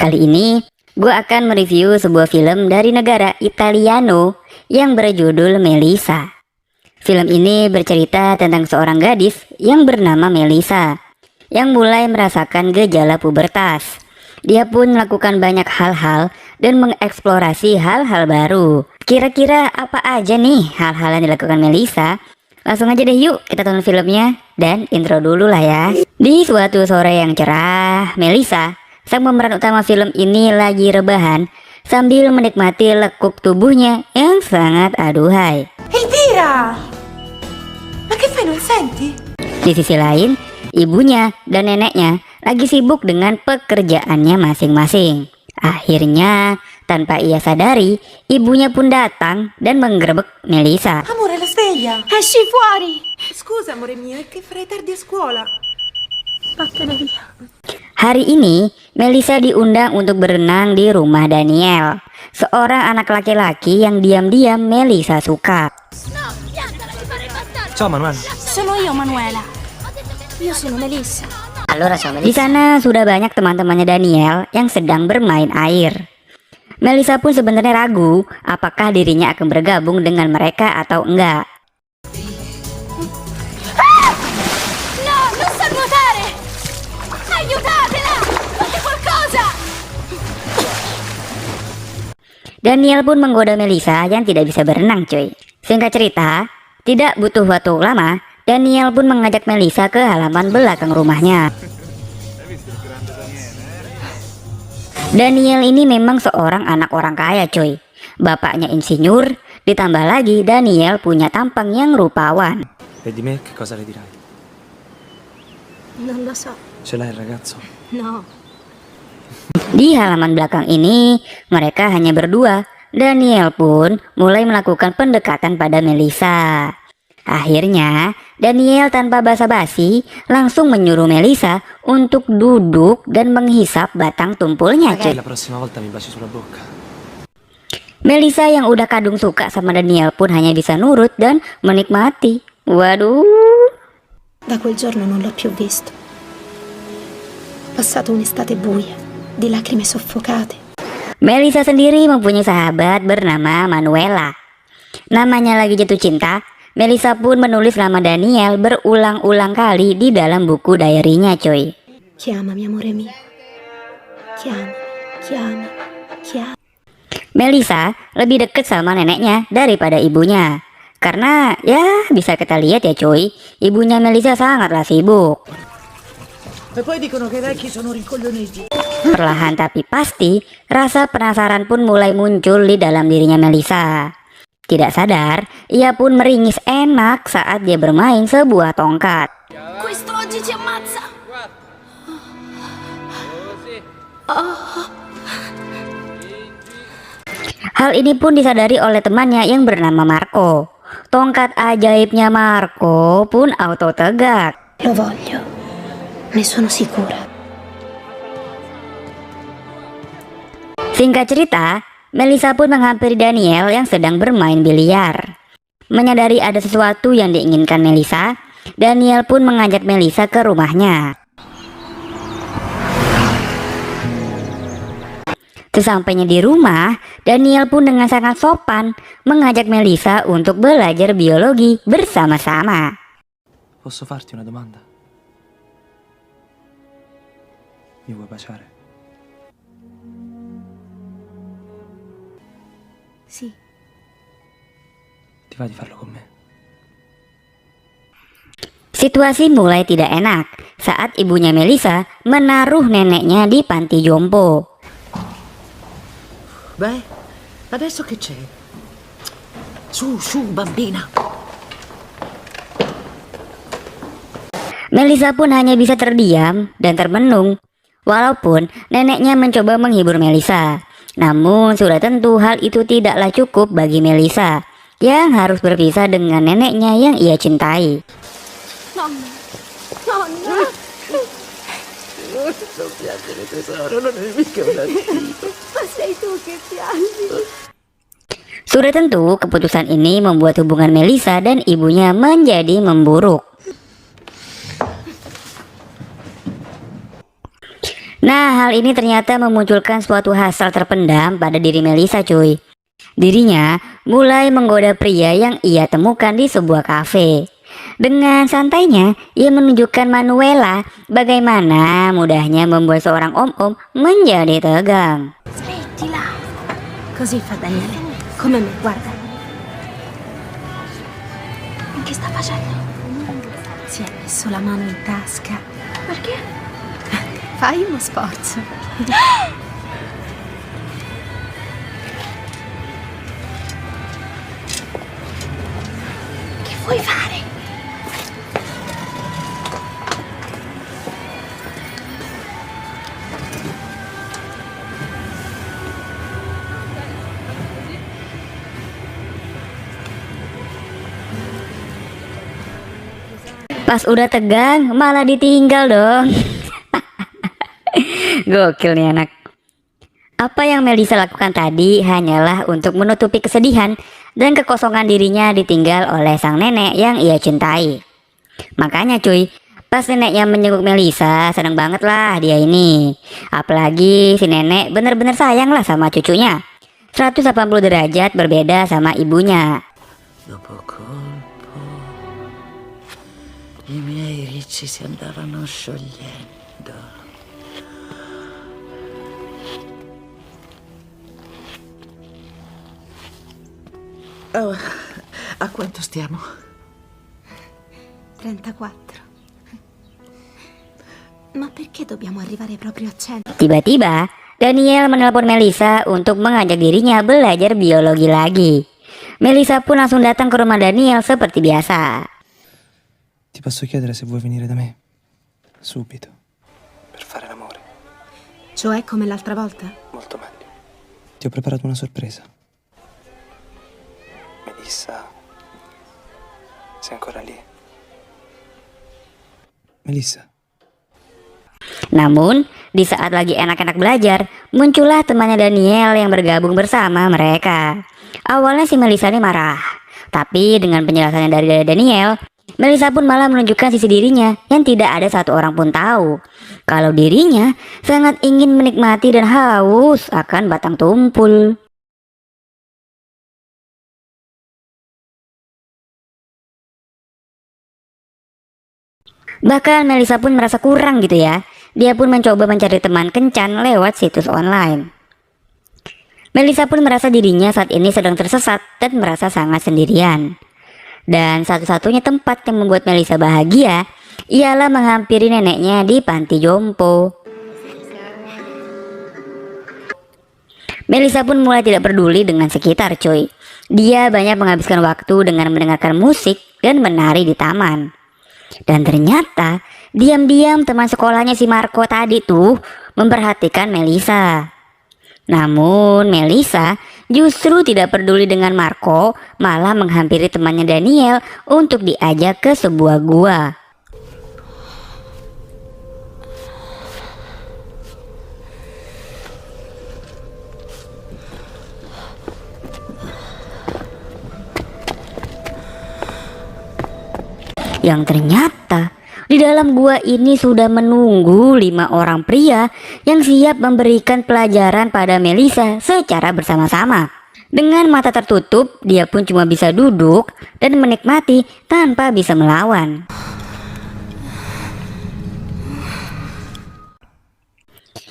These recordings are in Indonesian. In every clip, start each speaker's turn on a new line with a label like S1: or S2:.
S1: Kali ini gue akan mereview sebuah film dari negara Italiano yang berjudul Melissa. Film ini bercerita tentang seorang gadis yang bernama Melissa yang mulai merasakan gejala pubertas. Dia pun melakukan banyak hal-hal dan mengeksplorasi hal-hal baru. Kira-kira apa aja nih hal-hal yang dilakukan Melissa? Langsung aja deh yuk kita tonton filmnya. Dan intro dulu lah ya. Di suatu sore yang cerah, Melissa, sang pemeran utama film ini lagi rebahan sambil menikmati lekuk tubuhnya yang sangat aduhai.
S2: Elvira! Ma che fai, non senti?
S1: Di sisi lain, ibunya dan neneknya lagi sibuk dengan pekerjaannya masing-masing. Akhirnya, tanpa ia sadari, ibunya pun datang dan menggerebek Melissa.
S2: Amore, la sveglia! Esci fuori! Scusa, amore mio, è che farei tardi a scuola. Vattene via.
S1: Hari ini, Melissa diundang untuk berenang di rumah Daniel, seorang anak laki-laki yang diam-diam Melissa suka.
S3: Ciao Manuel.
S2: Sono io, Manuela. Io sono Melissa.
S1: Di sana sudah banyak teman-temannya Daniel yang sedang bermain air. Melissa pun sebenarnya ragu apakah dirinya akan bergabung dengan mereka atau enggak.
S2: No, non so nuotare! Aiutatela! Fate qualcosa!
S1: Daniel pun menggoda Melissa yang tidak bisa berenang cuy. Singkat cerita, tidak butuh waktu lama, Daniel pun mengajak Melissa ke halaman belakang rumahnya. Daniel ini memang seorang anak orang kaya cuy. Bapaknya insinyur, ditambah lagi Daniel punya tampang yang rupawan.
S3: E di me che cosa le dirai?
S2: Non lo so.
S3: Ce l'hai il ragazzo?
S2: No.
S1: Di halaman belakang ini, mereka hanya berdua. Daniel pun mulai melakukan pendekatan pada Melissa. Akhirnya, Daniel tanpa basa-basi langsung menyuruh Melissa untuk duduk dan menghisap batang tumpulnya.
S3: E la prossima volta mi baci sulla bocca.
S1: Melissa yang udah kadung suka sama Daniel pun hanya bisa nurut dan menikmati. Waduh.
S4: Da quel giorno non l'ho più visto. Ho passato un'estate buia, di lacrime soffocate.
S1: Melissa sendiri mempunyai sahabat bernama Manuela. Namanya lagi jatuh cinta. Melissa pun menulis nama Daniel berulang-ulang kali di dalam buku diary-nya coy.
S4: Chiamami, amore mio. Chiamami, chiamami, chiamami.
S1: Melissa lebih deket sama neneknya daripada ibunya. Karena ya bisa kita lihat ya coy, ibunya Melissa sangatlah sibuk.
S5: E poi dicono che i vecchi sono rincoglioniti.
S1: Perlahan tapi pasti, rasa penasaran pun mulai muncul di dalam dirinya Melissa. Tidak sadar, ia pun meringis enak saat dia bermain sebuah tongkat.
S2: Questo oggi ci ammazza!
S1: Hal ini pun disadari oleh temannya yang bernama Marco. Tongkat ajaibnya Marco pun auto tegak.
S4: Lo voglio, ne sono sicura.
S1: Singkat cerita, Melissa pun menghampiri Daniel yang sedang bermain biliar. Menyadari ada sesuatu yang diinginkan Melissa, Daniel pun mengajak Melissa ke rumahnya. Sesampainya di rumah, Daniel pun dengan sangat sopan mengajak Melissa untuk belajar biologi bersama-sama.
S3: Posso farti una domanda? Mi vuoi baciare?
S4: Sì.
S3: Ti va di farlo con me?
S1: Situasi mulai tidak enak saat ibunya Melissa menaruh neneknya di panti jompo.
S5: Beh, adesso che c'è? Su, su, bambina.
S1: Melissa pun hanya bisa terdiam dan termenung. Walaupun neneknya mencoba menghibur Melissa, namun sudah tentu hal itu tidaklah cukup bagi Melissa yang harus berpisah dengan neneknya yang ia cintai.
S2: Nonna! Nonna!
S5: Non piangere tesoro, non è mica un attimo.
S2: Ma sei tu che piangi!
S1: Sudah tentu keputusan ini membuat hubungan Melissa dan ibunya menjadi memburuk. Nah, hal ini ternyata memunculkan suatu hasrat terpendam pada diri Melisa, cuy. Dirinya mulai menggoda pria yang ia temukan di sebuah kafe. Dengan santainya, ia menunjukkan Manuela bagaimana mudahnya membuat seorang om-om menjadi tegang.
S4: Smettila. Così fa Daniele. Come me, guarda. Che sta facendo? Si è messo la mano in tasca. Perché? Fai uno sforzo. Che vuoi fare?
S1: Pas udah tegang malah ditinggal dong. Gokil nih anak. Apa yang Melisa lakukan tadi hanyalah untuk menutupi kesedihan dan kekosongan dirinya ditinggal oleh sang nenek yang ia cintai. Makanya cuy, pas neneknya menjenguk Melisa, seneng banget lah dia ini. Apalagi si nenek bener-bener sayang lah sama cucunya. 180 derajat berbeda sama ibunya.
S5: Dopo colpo, i miei ricci si andavano sciogliendo. Oh, a quanto stiamo?
S4: 34. Ma perché dobbiamo arrivare proprio a 100?
S1: Tiba-tiba, Daniel menelpon Melisa untuk mengajak dirinya belajar biologi lagi. Melisa pun langsung datang ke rumah Daniel seperti biasa.
S3: Ti posso chiedere se vuoi venire da me? Subito. Per fare l'amore.
S4: Cioè come l'altra volta?
S3: Molto meglio. Ti ho preparato una sorpresa. Melissa. Sei ancora lì? Melissa.
S1: Namun, di saat lagi enak-enak belajar, muncullah temannya Daniel yang bergabung bersama mereka. Awalnya si Melisa ini marah, tapi dengan penjelasannya dari Daniel, Melisa pun malah menunjukkan sisi dirinya yang tidak ada satu orang pun tahu. Kalau dirinya sangat ingin menikmati dan haus akan batang tumpul. Bahkan Melisa pun merasa kurang gitu ya. Dia pun mencoba mencari teman kencan lewat situs online. Melisa pun merasa dirinya saat ini sedang tersesat dan merasa sangat sendirian. Dan satu-satunya tempat yang membuat Melisa bahagia ialah menghampiri neneknya di panti jompo. Melisa pun mulai tidak peduli dengan sekitar cuy. Dia banyak menghabiskan waktu dengan mendengarkan musik dan menari di taman. Dan ternyata diam-diam teman sekolahnya si Marco tadi tuh memperhatikan Melisa. Namun Melisa justru tidak peduli dengan Marco, malah menghampiri temannya Daniel untuk diajak ke sebuah gua. Yang ternyata di dalam gua ini sudah menunggu 5 orang pria yang siap memberikan pelajaran pada Melisa secara bersama-sama. Dengan mata tertutup, dia pun cuma bisa duduk dan menikmati tanpa bisa melawan.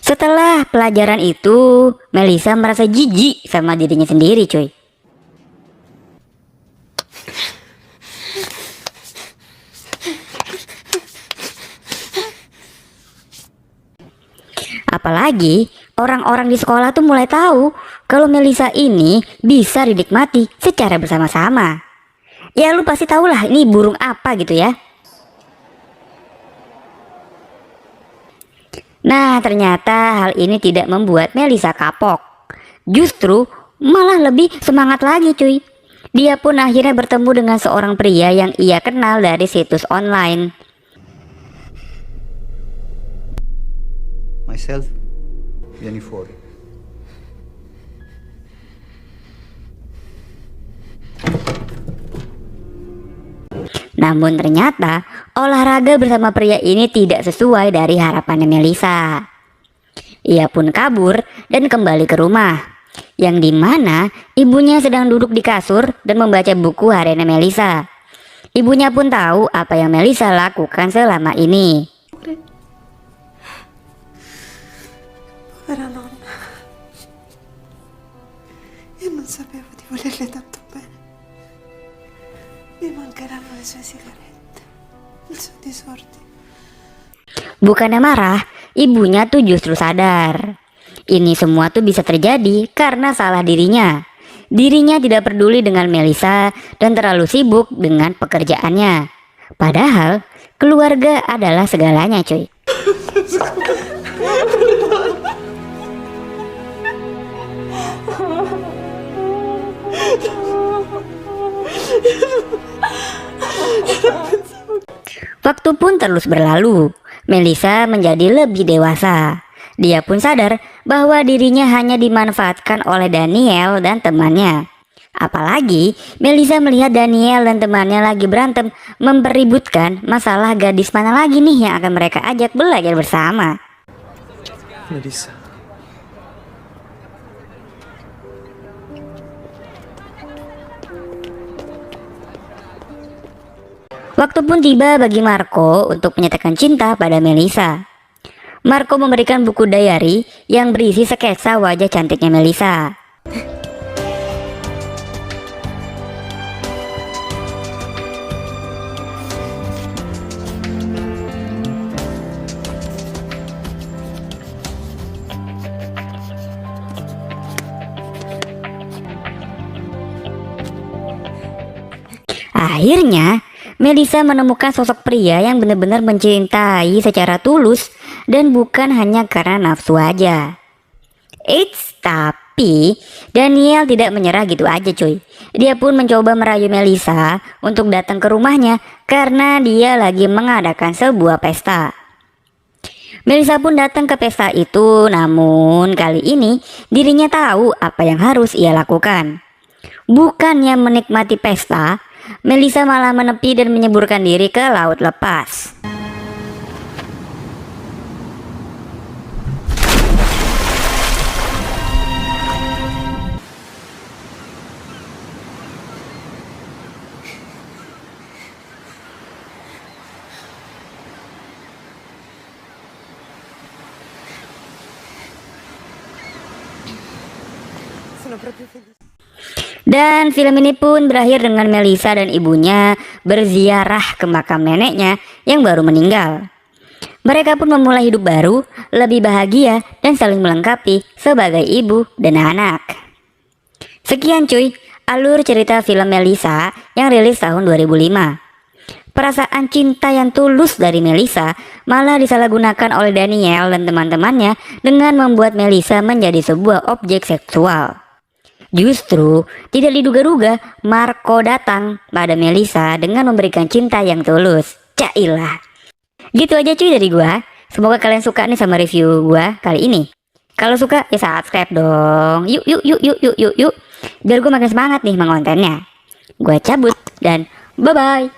S1: Setelah pelajaran itu, Melisa merasa jijik sama dirinya sendiri cuy. Apalagi orang-orang di sekolah tuh mulai tahu kalau Melisa ini bisa dinikmati secara bersama-sama. Ya lu pasti tahu lah ini burung apa gitu ya. Nah ternyata hal ini tidak membuat Melisa kapok. Justru malah lebih semangat lagi cuy. Dia pun akhirnya bertemu dengan seorang pria yang ia kenal dari situs online.
S6: Myself, vieni fuori.
S1: Namun ternyata olahraga bersama pria ini tidak sesuai dari harapannya Melisa. Ia pun kabur dan kembali ke rumah, yang dimana ibunya sedang duduk di kasur dan membaca buku hariannya Melissa. Ibunya pun tahu apa yang Melissa lakukan selama ini.
S2: Povera nonna. Io non sapevo di volerle tanto bene. Mi mancheranno le sue sigarette, il suo disordine.
S1: Bukannya marah, ibunya tuh justru sadar. Ini semua tuh bisa terjadi karena salah dirinya. Dirinya tidak peduli dengan Melissa dan terlalu sibuk dengan pekerjaannya. Padahal keluarga adalah segalanya, cuy. Waktu pun terus berlalu. Melissa menjadi lebih dewasa. Dia pun sadar bahwa dirinya hanya dimanfaatkan oleh Daniel dan temannya. Apalagi Melissa melihat Daniel dan temannya lagi berantem, mempeributkan masalah gadis mana lagi nih yang akan mereka ajak belajar bersama.
S3: Melissa.
S1: Waktu pun tiba bagi Marco untuk menyatakan cinta pada Melissa. Marco memberikan buku diary yang berisi sketsa wajah cantiknya Melissa. Akhirnya Melissa menemukan sosok pria yang benar-benar mencintai secara tulus dan bukan hanya karena nafsu aja. Tapi Daniel tidak menyerah gitu aja, cuy. Dia pun mencoba merayu Melissa untuk datang ke rumahnya karena dia lagi mengadakan sebuah pesta. Melissa pun datang ke pesta itu, namun kali ini dirinya tahu apa yang harus ia lakukan. Bukannya menikmati pesta, Melissa malah menepi dan menyeburkan diri ke laut lepas. Dan film ini pun berakhir dengan Melissa dan ibunya berziarah ke makam neneknya yang baru meninggal. Mereka pun memulai hidup baru, lebih bahagia dan saling melengkapi sebagai ibu dan anak. Sekian cuy, alur cerita film Melissa yang rilis tahun 2005. Perasaan cinta yang tulus dari Melissa malah disalahgunakan oleh Daniel dan teman-temannya dengan membuat Melissa menjadi sebuah objek seksual. Justru tidak diduga-duga Marco datang pada Melissa dengan memberikan cinta yang tulus. Cailah. Gitu aja cuy dari gua. Semoga kalian suka nih sama review gua kali ini. Kalau suka ya subscribe dong. Yuk. Biar gua makin semangat nih mengontennya. Gua cabut dan bye bye.